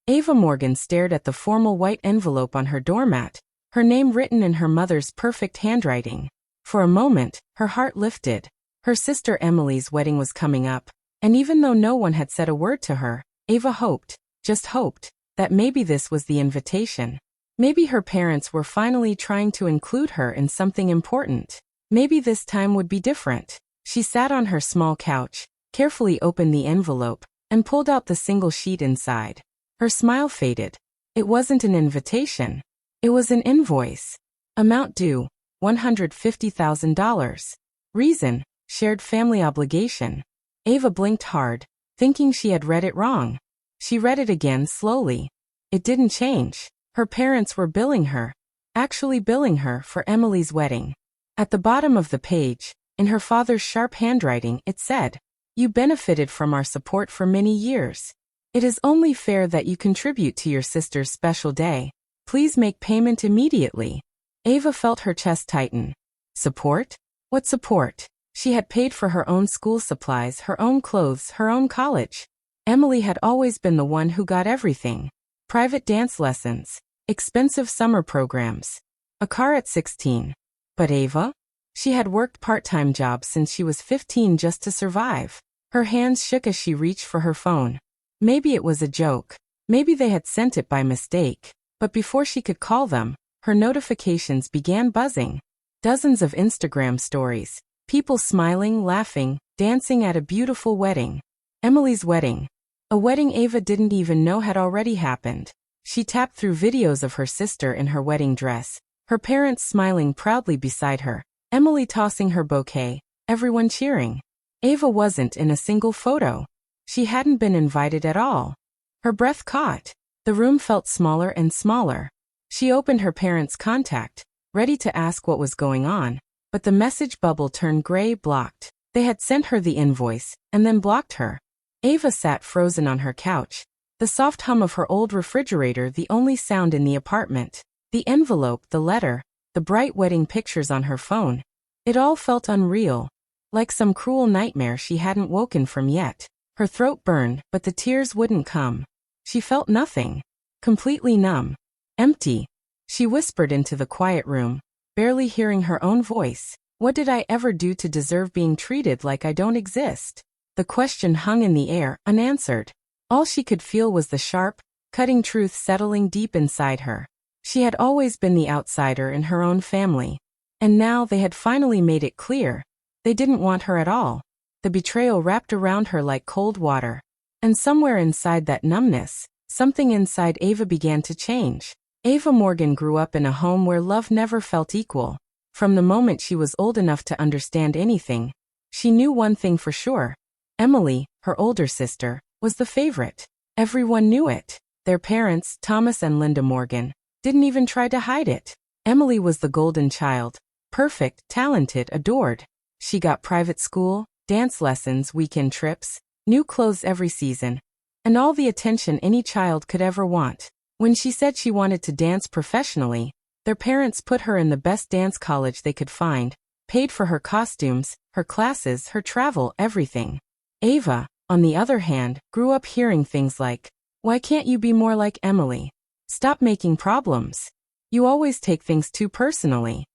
Ava Morgan stared at the formal white envelope on her doormat, her name written in her mother's perfect handwriting. For a moment, her heart lifted. Her sister Emily's wedding was coming up, and even though no one had said a word to her, Ava hoped, just hoped, that maybe this was the invitation. Maybe her parents were finally trying to include her in something important. Maybe this time would be different. She sat on her small couch, carefully opened the envelope, and pulled out the single sheet inside. Her smile faded. It wasn't an invitation. It was an invoice. Amount due, $150,000. Reason, shared family obligation. Ava blinked hard, thinking she had read it wrong. She read it again slowly. It didn't change. Her parents were billing her, actually billing her for Emily's wedding. At the bottom of the page, in her father's sharp handwriting, it said, "You benefited from our support for many years. It is only fair that you contribute to your sister's special day. Please make payment immediately." Ava felt her chest tighten. Support? What support? She had paid for her own school supplies, her own clothes, her own college. Emily had always been the one who got everything. Private dance lessons, expensive summer programs, a car at 16. But Ava? She had worked part-time jobs since she was 15 just to survive. Her hands shook as she reached for her phone. Maybe it was a joke. Maybe they had sent it by mistake. But before she could call them, her notifications began buzzing. Dozens of Instagram stories. People smiling, laughing, dancing at a beautiful wedding. Emily's wedding. A wedding Ava didn't even know had already happened. She tapped through videos of her sister in her wedding dress, her parents smiling proudly beside her, Emily tossing her bouquet, everyone cheering. Ava wasn't in a single photo. She hadn't been invited at all. Her breath caught. The room felt smaller and smaller. She opened her parents' contact, ready to ask what was going on, but the message bubble turned gray, blocked. They had sent her the invoice, and then blocked her. Ava sat frozen on her couch, the soft hum of her old refrigerator the only sound in the apartment. The envelope, the letter, the bright wedding pictures on her phone. It all felt unreal, like some cruel nightmare she hadn't woken from yet. Her throat burned, but the tears wouldn't come. She felt nothing. Completely numb. Empty. She whispered into the quiet room, barely hearing her own voice. What did I ever do to deserve being treated like I don't exist? The question hung in the air, unanswered. All she could feel was the sharp, cutting truth settling deep inside her. She had always been the outsider in her own family. And now they had finally made it clear. They didn't want her at all. The betrayal wrapped around her like cold water. And somewhere inside that numbness, something inside Ava began to change. Ava Morgan grew up in a home where love never felt equal. From the moment she was old enough to understand anything, she knew one thing for sure. Emily, her older sister, was the favorite. Everyone knew it. Their parents, Thomas and Linda Morgan, didn't even try to hide it. Emily was the golden child. Perfect, talented, adored. She got private school, dance lessons, weekend trips, new clothes every season, and all the attention any child could ever want. When she said she wanted to dance professionally, their parents put her in the best dance college they could find, paid for her costumes, her classes, her travel, everything. Ava, on the other hand, grew up hearing things like, "Why can't you be more like Emily? Stop making problems. You always take things too personally."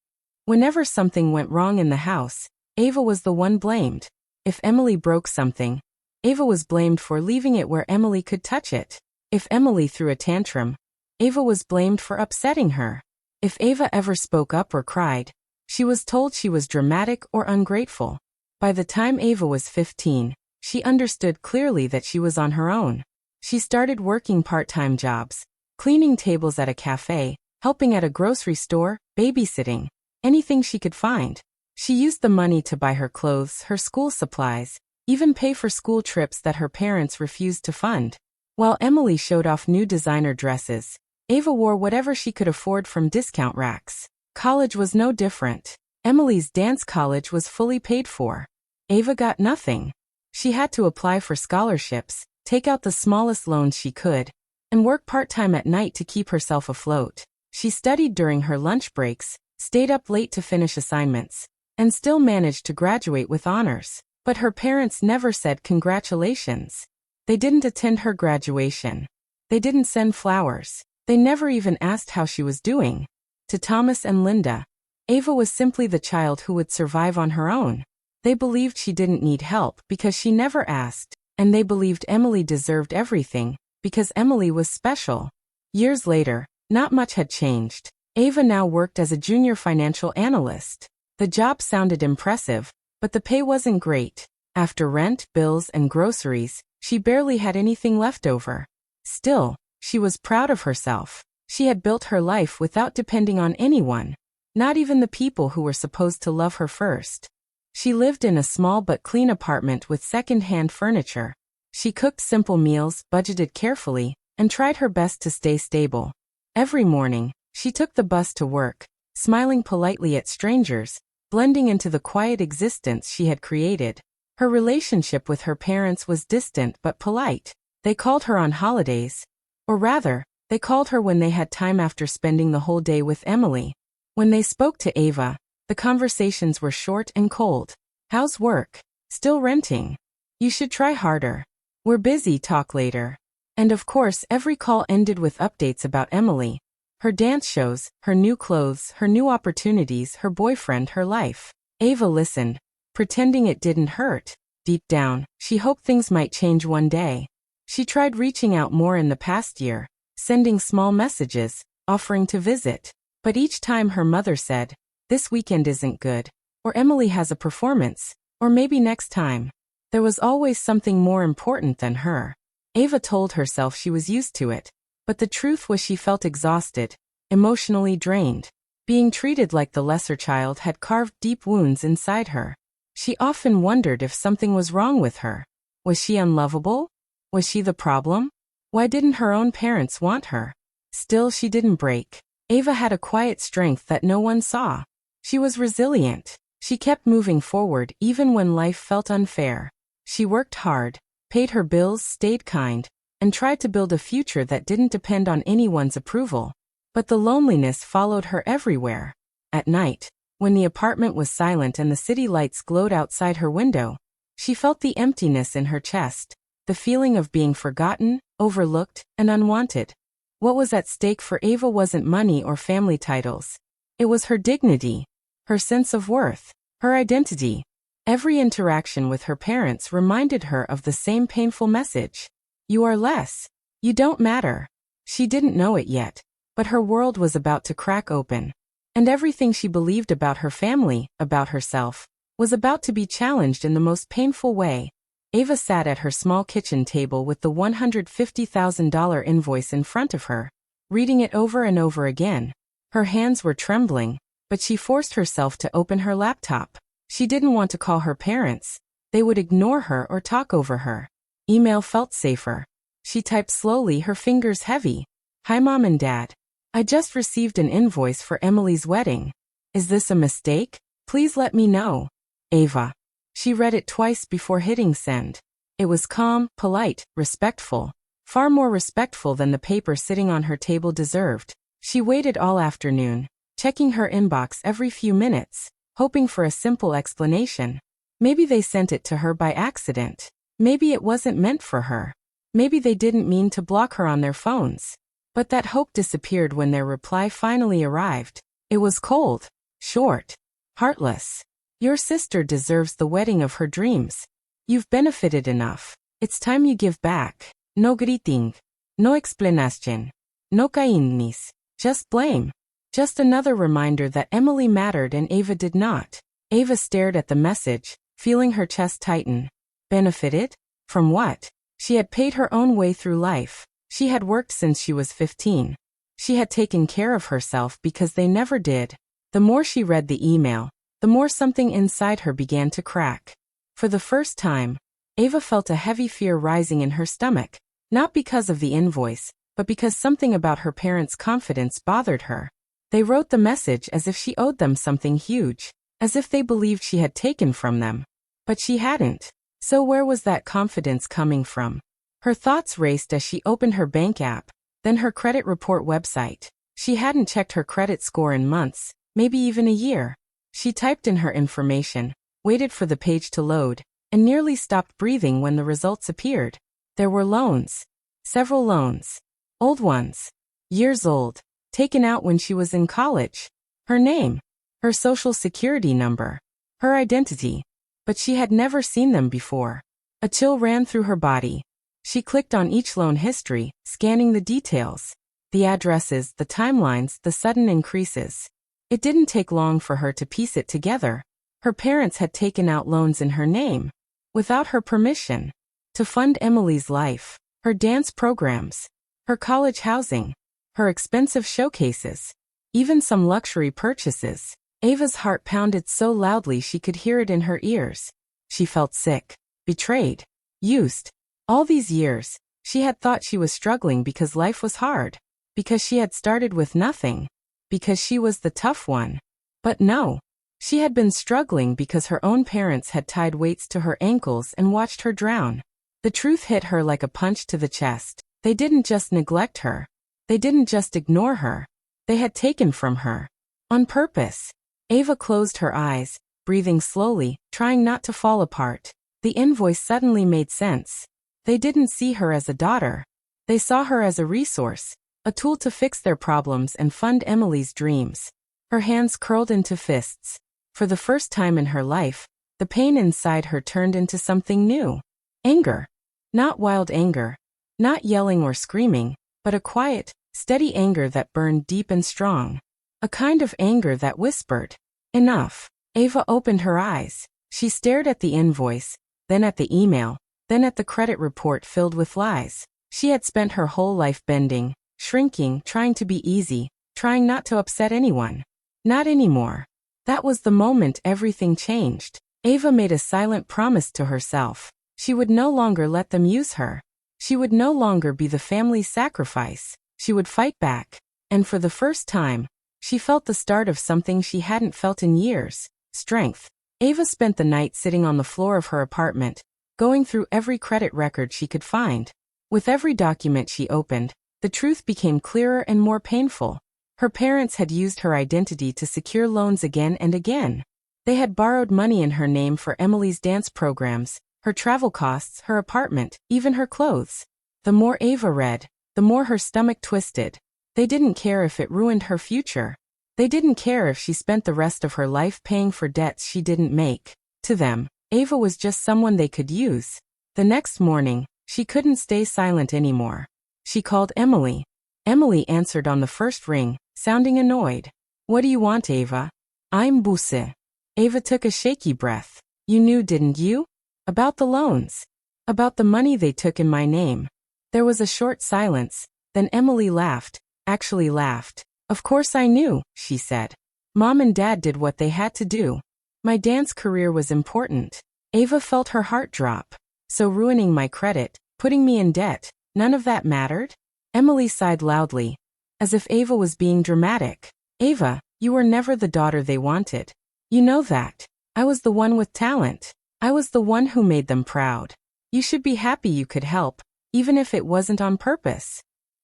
Whenever something went wrong in the house, Ava was the one blamed. If Emily broke something, Ava was blamed for leaving it where Emily could touch it. If Emily threw a tantrum, Ava was blamed for upsetting her. If Ava ever spoke up or cried, she was told she was dramatic or ungrateful. By the time Ava was 15, she understood clearly that she was on her own. She started working part-time jobs, cleaning tables at a cafe, helping at a grocery store, babysitting, anything she could find. She used the money to buy her clothes, her school supplies, even pay for school trips that her parents refused to fund. While Emily showed off new designer dresses, Ava wore whatever she could afford from discount racks. College was no different. Emily's dance college was fully paid for. Ava got nothing. She had to apply for scholarships, take out the smallest loans she could, and work part-time at night to keep herself afloat. She studied during her lunch breaks, stayed up late to finish assignments, and still managed to graduate with honors. But her parents never said congratulations. They didn't attend her graduation. They didn't send flowers. They never even asked how she was doing. To Thomas and Linda, Ava was simply the child who would survive on her own. They believed she didn't need help because she never asked, and they believed Emily deserved everything because Emily was special. Years later, not much had changed. Ava now worked as a junior financial analyst. The job sounded impressive, but the pay wasn't great. After rent, bills, and groceries, she barely had anything left over. Still, she was proud of herself. She had built her life without depending on anyone, not even the people who were supposed to love her first. She lived in a small but clean apartment with second-hand furniture. She cooked simple meals, budgeted carefully, and tried her best to stay stable. Every morning, she took the bus to work, smiling politely at strangers, blending into the quiet existence she had created. Her relationship with her parents was distant but polite. They called her on holidays. Or rather, they called her when they had time after spending the whole day with Emily. When they spoke to Ava, the conversations were short and cold. How's work? Still renting? You should try harder. We're busy, talk later. And of course, every call ended with updates about Emily. Her dance shows, her new clothes, her new opportunities, her boyfriend, her life. Ava listened, pretending it didn't hurt. Deep down, she hoped things might change one day. She tried reaching out more in the past year, sending small messages, offering to visit. But each time her mother said, "This weekend isn't good," or "Emily has a performance," or "maybe next time." There was always something more important than her. Ava told herself she was used to it, but the truth was she felt exhausted, emotionally drained. Being treated like the lesser child had carved deep wounds inside her. She often wondered if something was wrong with her. Was she unlovable? Was she the problem? Why didn't her own parents want her? Still, she didn't break. Ava had a quiet strength that no one saw. She was resilient. She kept moving forward even when life felt unfair. She worked hard, paid her bills, stayed kind, and tried to build a future that didn't depend on anyone's approval. But the loneliness followed her everywhere. At night, when the apartment was silent and the city lights glowed outside her window, she felt the emptiness in her chest, the feeling of being forgotten, overlooked, and unwanted. What was at stake for Ava wasn't money or family titles. It was her dignity, her sense of worth, her identity. Every interaction with her parents reminded her of the same painful message. You are less. You don't matter. She didn't know it yet, but her world was about to crack open. And everything she believed about her family, about herself, was about to be challenged in the most painful way. Ava sat at her small kitchen table with the $150,000 invoice in front of her, reading it over and over again. Her hands were trembling, but she forced herself to open her laptop. She didn't want to call her parents. They would ignore her or talk over her. Email felt safer. She typed slowly, her fingers heavy. Hi Mom and Dad. I just received an invoice for Emily's wedding. Is this a mistake? Please let me know. Ava. She read it twice before hitting send. It was calm, polite, respectful. Far more respectful than the paper sitting on her table deserved. She waited all afternoon, checking her inbox every few minutes, hoping for a simple explanation. Maybe they sent it to her by accident. Maybe it wasn't meant for her. Maybe they didn't mean to block her on their phones. But that hope disappeared when their reply finally arrived. It was cold, short, heartless. Your sister deserves the wedding of her dreams. You've benefited enough. It's time you give back. No greeting. No explanation. No kindness. Just blame. Just another reminder that Emily mattered and Ava did not. Ava stared at the message, feeling her chest tighten. Benefited? From what? She had paid her own way through life. She had worked since she was 15. She had taken care of herself because they never did. The more she read the email, the more something inside her began to crack. For the first time, Ava felt a heavy fear rising in her stomach, not because of the invoice, but because something about her parents' confidence bothered her. They wrote the message as if she owed them something huge, as if they believed she had taken from them. But she hadn't. So where was that confidence coming from? Her thoughts raced as she opened her bank app, then her credit report website. She hadn't checked her credit score in months, maybe even a year. She typed in her information, waited for the page to load, and nearly stopped breathing when the results appeared. There were loans. Several loans. Old ones. Years old. Taken out when she was in college. Her name. Her social security number. Her identity. But she had never seen them before. A chill ran through her body. She clicked on each loan history, scanning the details. The addresses, the timelines, the sudden increases. It didn't take long for her to piece it together. Her parents had taken out loans in her name, without her permission, to fund Emily's life, her dance programs, her college housing, her expensive showcases, even some luxury purchases. Ava's heart pounded so loudly she could hear it in her ears. She felt sick, betrayed, used. All these years, she had thought she was struggling because life was hard, because she had started with nothing, because she was the tough one. But no, she had been struggling because her own parents had tied weights to her ankles and watched her drown. The truth hit her like a punch to the chest. They didn't just neglect her. They didn't just ignore her. They had taken from her. On purpose. Ava closed her eyes, breathing slowly, trying not to fall apart. The invoice suddenly made sense. They didn't see her as a daughter. They saw her as a resource, a tool to fix their problems and fund Emily's dreams. Her hands curled into fists. For the first time in her life, the pain inside her turned into something new. Anger. Not wild anger. Not yelling or screaming, but a quiet, steady anger that burned deep and strong. A kind of anger that whispered, "Enough." Ava opened her eyes. She stared at the invoice, then at the email, then at the credit report filled with lies. She had spent her whole life bending, shrinking, trying to be easy, trying not to upset anyone. Not anymore. That was the moment everything changed. Ava made a silent promise to herself. She would no longer let them use her. She would no longer be the family's sacrifice. She would fight back. And for the first time, she felt the start of something she hadn't felt in years: strength. Ava spent the night sitting on the floor of her apartment, going through every credit record she could find. With every document she opened, the truth became clearer and more painful. Her parents had used her identity to secure loans again and again. They had borrowed money in her name for Emily's dance programs, her travel costs, her apartment, even her clothes. The more Ava read, the more her stomach twisted. They didn't care if it ruined her future. They didn't care if she spent the rest of her life paying for debts she didn't make. To them, Ava was just someone they could use. The next morning, she couldn't stay silent anymore. She called Emily. Emily answered on the first ring, sounding annoyed. "What do you want, Ava?" "I'm Buse." Ava took a shaky breath. "You knew, didn't you? About the loans. About the money they took in my name." There was a short silence, then Emily laughed, actually laughed. "Of course I knew," she said. "Mom and Dad did what they had to do. My dance career was important." Ava felt her heart drop. "So ruining my credit, putting me in debt, none of that mattered?" Emily sighed loudly, as if Ava was being dramatic. "Ava, you were never the daughter they wanted. You know that. I was the one with talent. I was the one who made them proud. You should be happy you could help, even if it wasn't on purpose."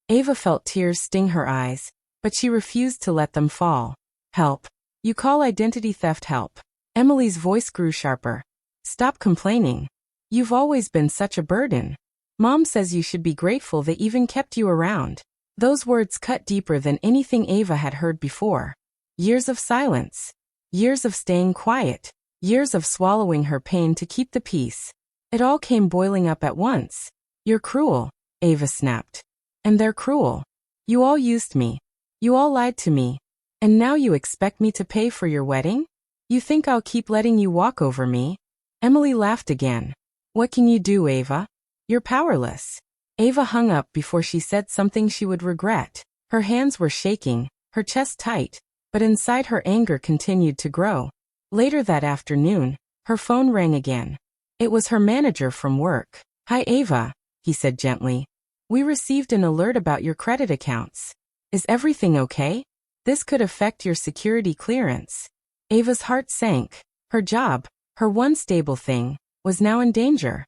Ava felt tears sting her eyes, but she refused to let them fall. "Help. You call identity theft help?" Emily's voice grew sharper. "Stop complaining. You've always been such a burden. Mom says you should be grateful they even kept you around." Those words cut deeper than anything Ava had heard before. Years of silence. Years of staying quiet. Years of swallowing her pain to keep the peace. It all came boiling up at once. "You're cruel," Ava snapped. "And they're cruel. You all used me. You all lied to me. And now you expect me to pay for your wedding? You think I'll keep letting you walk over me?" Emily laughed again. "What can you do, Ava? You're powerless." Ava hung up before she said something she would regret. Her hands were shaking, her chest tight, but inside her anger continued to grow. Later that afternoon, her phone rang again. It was her manager from work. "Hi Ava," he said gently. "We received an alert about your credit accounts. Is everything okay? This could affect your security clearance." Ava's heart sank. Her job, her one stable thing, was now in danger.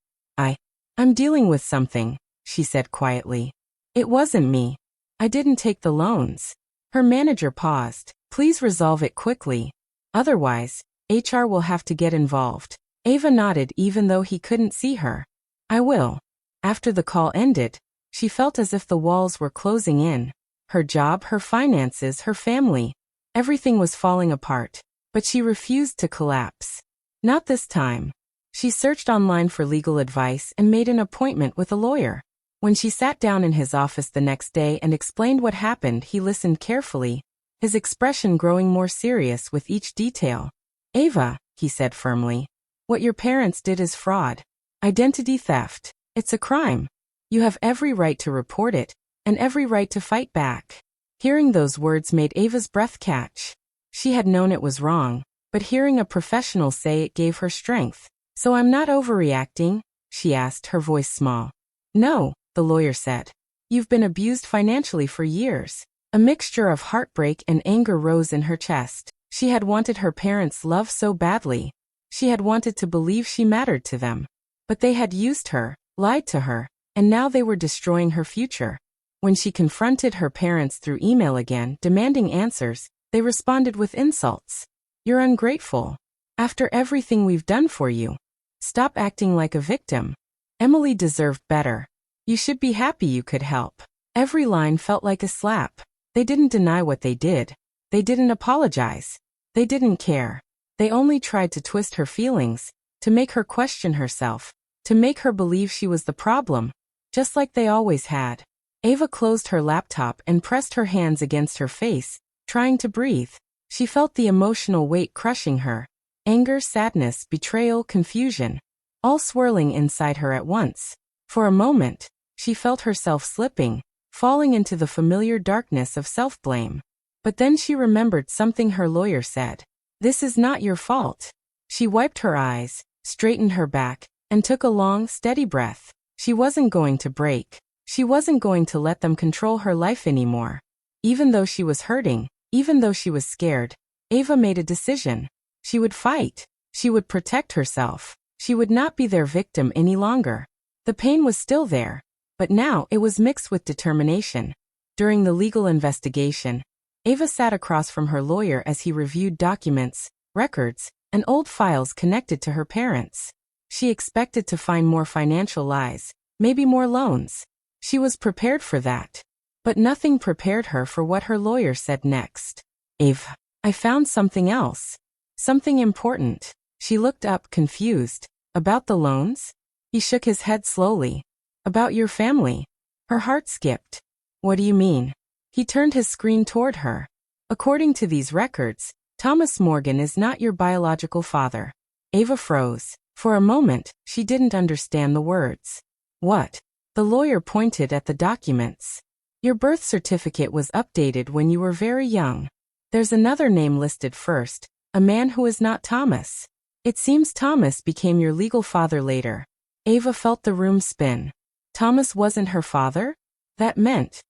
I'm dealing with something," she said quietly. "It wasn't me. I didn't take the loans." Her manager paused. "Please resolve it quickly. Otherwise, HR will have to get involved." Ava nodded even though he couldn't see her. "I will." After the call ended, She felt as if the walls were closing in. Her job, her finances, her family. Everything was falling apart. But she refused to collapse. Not this time. She searched online for legal advice and made an appointment with a lawyer. When she sat down in his office the next day and explained what happened, he listened carefully, his expression growing more serious with each detail. "Ava," he said firmly, "what your parents did is fraud. Identity theft. It's a crime. You have every right to report it, and every right to fight back." Hearing those words made Ava's breath catch. She had known it was wrong, but hearing a professional say it gave her strength. "So I'm not overreacting?" she asked, her voice small. "No," the lawyer said. "You've been abused financially for years." A mixture of heartbreak and anger rose in her chest. She had wanted her parents' love so badly. She had wanted to believe she mattered to them. But they had used her, lied to her, and now they were destroying her future. When she confronted her parents through email again, demanding answers, they responded with insults. "You're ungrateful. After everything we've done for you. Stop acting like a victim. Emily deserved better. You should be happy you could help." Every line felt like a slap. They didn't deny what they did. They didn't apologize. They didn't care. They only tried to twist her feelings, to make her question herself, to make her believe she was the problem, just like they always had. Ava closed her laptop and pressed her hands against her face, trying to breathe. She felt the emotional weight crushing her. Anger, sadness, betrayal, confusion, all swirling inside her at once. For a moment, she felt herself slipping, falling into the familiar darkness of self-blame. But then she remembered something her lawyer said. "This is not your fault." She wiped her eyes, straightened her back, and took a long, steady breath. She wasn't going to break. She wasn't going to let them control her life anymore. Even though she was hurting, even though she was scared, Ava made a decision. She would fight. She would protect herself. She would not be their victim any longer. The pain was still there, but now it was mixed with determination. During the legal investigation, Ava sat across from her lawyer as he reviewed documents, records, and old files connected to her parents. She expected to find more financial lies, maybe more loans. She was prepared for that. But nothing prepared her for what her lawyer said next. "Ava, I found something else. Something important." She looked up, confused. "About the loans?" He shook his head slowly. "About your family." Her heart skipped. "What do you mean?" He turned his screen toward her. "According to these records, Thomas Morgan is not your biological father." Ava froze. For a moment, she didn't understand the words. "What?" The lawyer pointed at the documents. "Your birth certificate was updated when you were very young. There's another name listed first, a man who is not Thomas. It seems Thomas became your legal father later." Ava felt the room spin. Thomas wasn't her father? That meant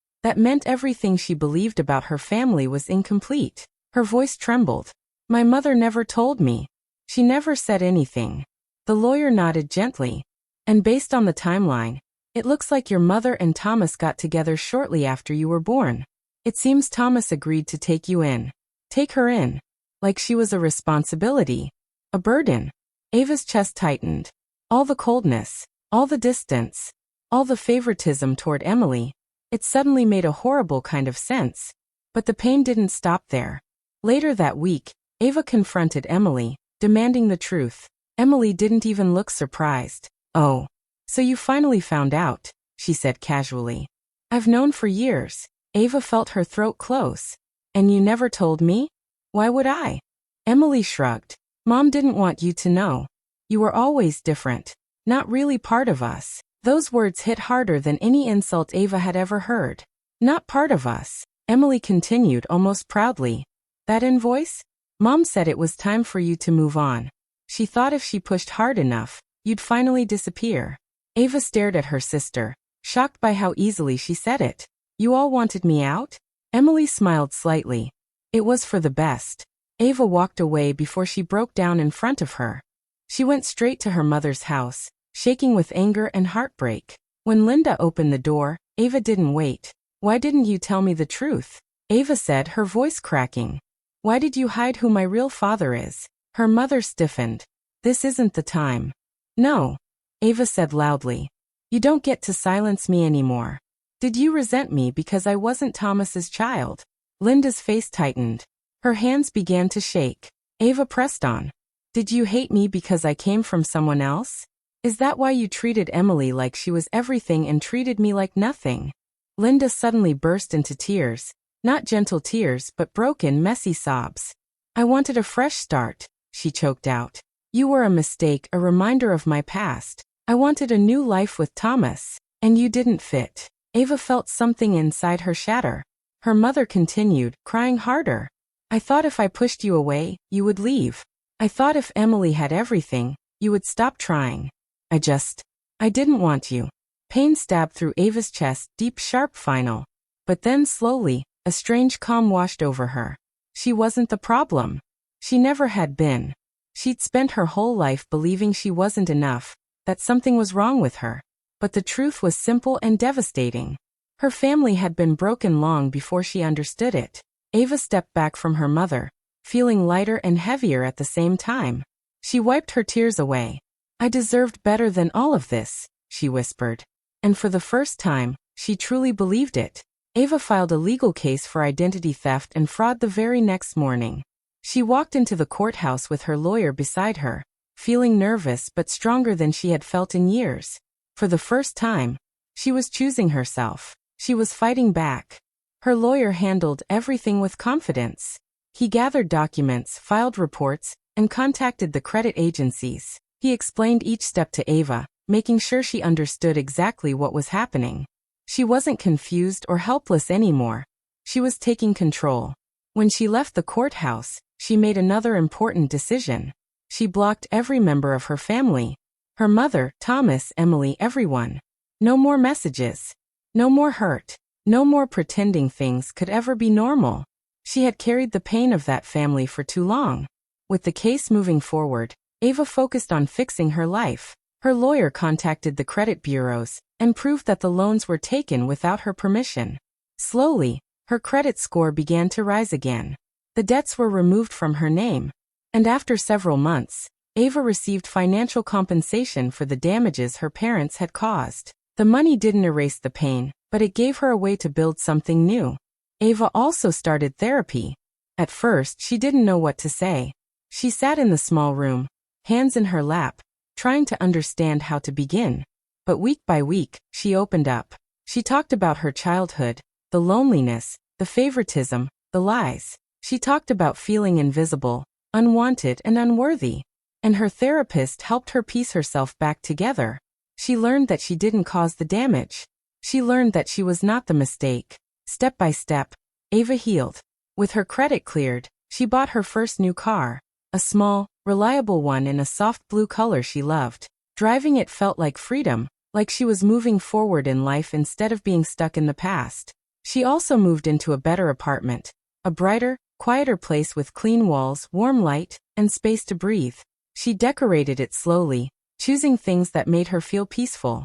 everything she believed about her family was incomplete. Her voice trembled. "My mother never told me. She never said anything." The lawyer nodded gently. "And based on the timeline, it looks like your mother and Thomas got together shortly after you were born. It seems Thomas agreed to take you in. Take her in. Like she was a responsibility. A burden." Ava's chest tightened. All the coldness, all the distance, all the favoritism toward Emily. It suddenly made a horrible kind of sense. But the pain didn't stop there. Later that week, Ava confronted Emily, demanding the truth. Emily didn't even look surprised. "Oh, so you finally found out," she said casually. "I've known for years." Ava felt her throat close. "And you never told me? Why would I?" Emily shrugged. "Mom didn't want you to know. You were always different. Not really part of us." Those words hit harder than any insult Ava had ever heard. "Not part of us," Emily continued almost proudly. "That invoice? Mom said it was time for you to move on. She thought if she pushed hard enough, you'd finally disappear." Ava stared at her sister, shocked by how easily she said it. "You all wanted me out?" Emily smiled slightly. "It was for the best." Ava walked away before she broke down in front of her. She went straight to her mother's house, shaking with anger and heartbreak. When Linda opened the door, Ava didn't wait. "Why didn't you tell me the truth?" Ava said, her voice cracking. "Why did you hide who my real father is?" Her mother stiffened. "This isn't the time." "No," Ava said loudly. "You don't get to silence me anymore. Did you resent me because I wasn't Thomas's child? Linda's face tightened. Her hands began to shake. Ava pressed on. Did you hate me because I came from someone else? Is that why you treated Emily like she was everything and treated me like nothing? Linda suddenly burst into tears. Not gentle tears, but broken, messy sobs. I wanted a fresh start, she choked out. You were a mistake, a reminder of my past. I wanted a new life with Thomas, and you didn't fit. Ava felt something inside her shatter. Her mother continued, crying harder. I thought if I pushed you away, you would leave. I thought if Emily had everything, you would stop trying. I didn't want you. Pain stabbed through Ava's chest, deep, sharp, final. But then slowly, a strange calm washed over her. She wasn't the problem. She never had been. She'd spent her whole life believing she wasn't enough, that something was wrong with her. But the truth was simple and devastating. Her family had been broken long before she understood it. Ava stepped back from her mother, feeling lighter and heavier at the same time. She wiped her tears away. I deserved better than all of this, she whispered. And for the first time, she truly believed it. Ava filed a legal case for identity theft and fraud the very next morning. She walked into the courthouse with her lawyer beside her, feeling nervous but stronger than she had felt in years. For the first time, she was choosing herself. She was fighting back. Her lawyer handled everything with confidence. He gathered documents, filed reports, and contacted the credit agencies. He explained each step to Ava, making sure she understood exactly what was happening. She wasn't confused or helpless anymore. She was taking control. When she left the courthouse, she made another important decision. She blocked every member of her family. Her mother, Thomas, Emily, everyone. No more messages. No more hurt. No more pretending things could ever be normal. She had carried the pain of that family for too long. With the case moving forward, Ava focused on fixing her life. Her lawyer contacted the credit bureaus and proved that the loans were taken without her permission. Slowly, her credit score began to rise again. The debts were removed from her name. And after several months, Ava received financial compensation for the damages her parents had caused. The money didn't erase the pain, but it gave her a way to build something new. Ava also started therapy. At first, she didn't know what to say. She sat in the small room, hands in her lap, trying to understand how to begin. But week by week, she opened up. She talked about her childhood, the loneliness, the favoritism, the lies. She talked about feeling invisible, unwanted, and unworthy. And her therapist helped her piece herself back together. She learned that she didn't cause the damage. She learned that she was not the mistake. Step by step, Ava healed. With her credit cleared, she bought her first new car. A small, reliable one in a soft blue color she loved. Driving it felt like freedom, like she was moving forward in life instead of being stuck in the past. She also moved into a better apartment. A brighter, quieter place with clean walls, warm light, and space to breathe. She decorated it slowly, choosing things that made her feel peaceful.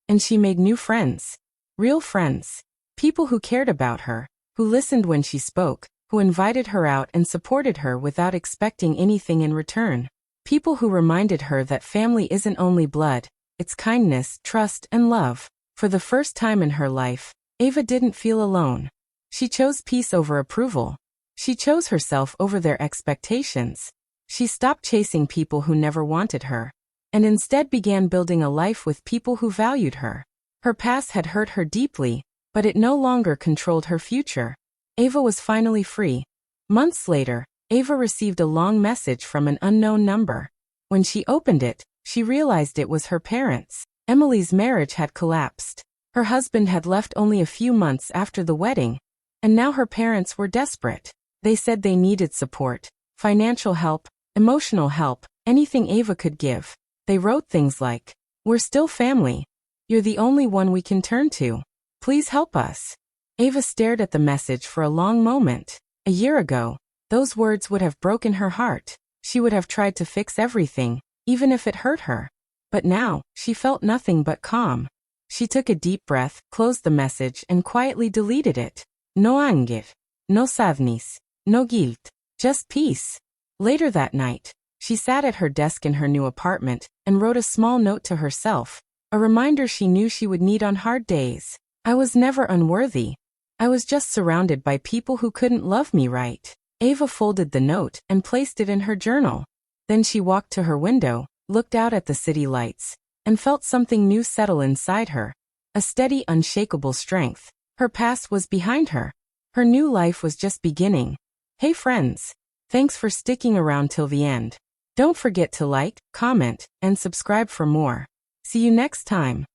And she made new friends. Real friends. People who cared about her, who listened when she spoke, who invited her out and supported her without expecting anything in return. People who reminded her that family isn't only blood, it's kindness, trust, and love. For the first time in her life, Ava didn't feel alone. She chose peace over approval. She chose herself over their expectations. She stopped chasing people who never wanted her, and instead began building a life with people who valued her. Her past had hurt her deeply, but it no longer controlled her future. Ava was finally free. Months later, Ava received a long message from an unknown number. When she opened it, she realized it was her parents. Emily's marriage had collapsed. Her husband had left only a few months after the wedding, and now her parents were desperate. They said they needed support, financial help, emotional help, anything Ava could give. They wrote things like, "We're still family. You're the only one we can turn to. Please help us." Ava stared at the message for a long moment. A year ago, those words would have broken her heart. She would have tried to fix everything, even if it hurt her. But now, she felt nothing but calm. She took a deep breath, closed the message, and quietly deleted it. No anger, no sadness, no guilt, just peace. Later that night, she sat at her desk in her new apartment and wrote a small note to herself, a reminder she knew she would need on hard days. I was never unworthy. I was just surrounded by people who couldn't love me right. Ava folded the note and placed it in her journal. Then she walked to her window, looked out at the city lights, and felt something new settle inside her. A steady, unshakable strength. Her past was behind her. Her new life was just beginning. Hey friends! Thanks for sticking around till the end. Don't forget to like, comment, and subscribe for more. See you next time.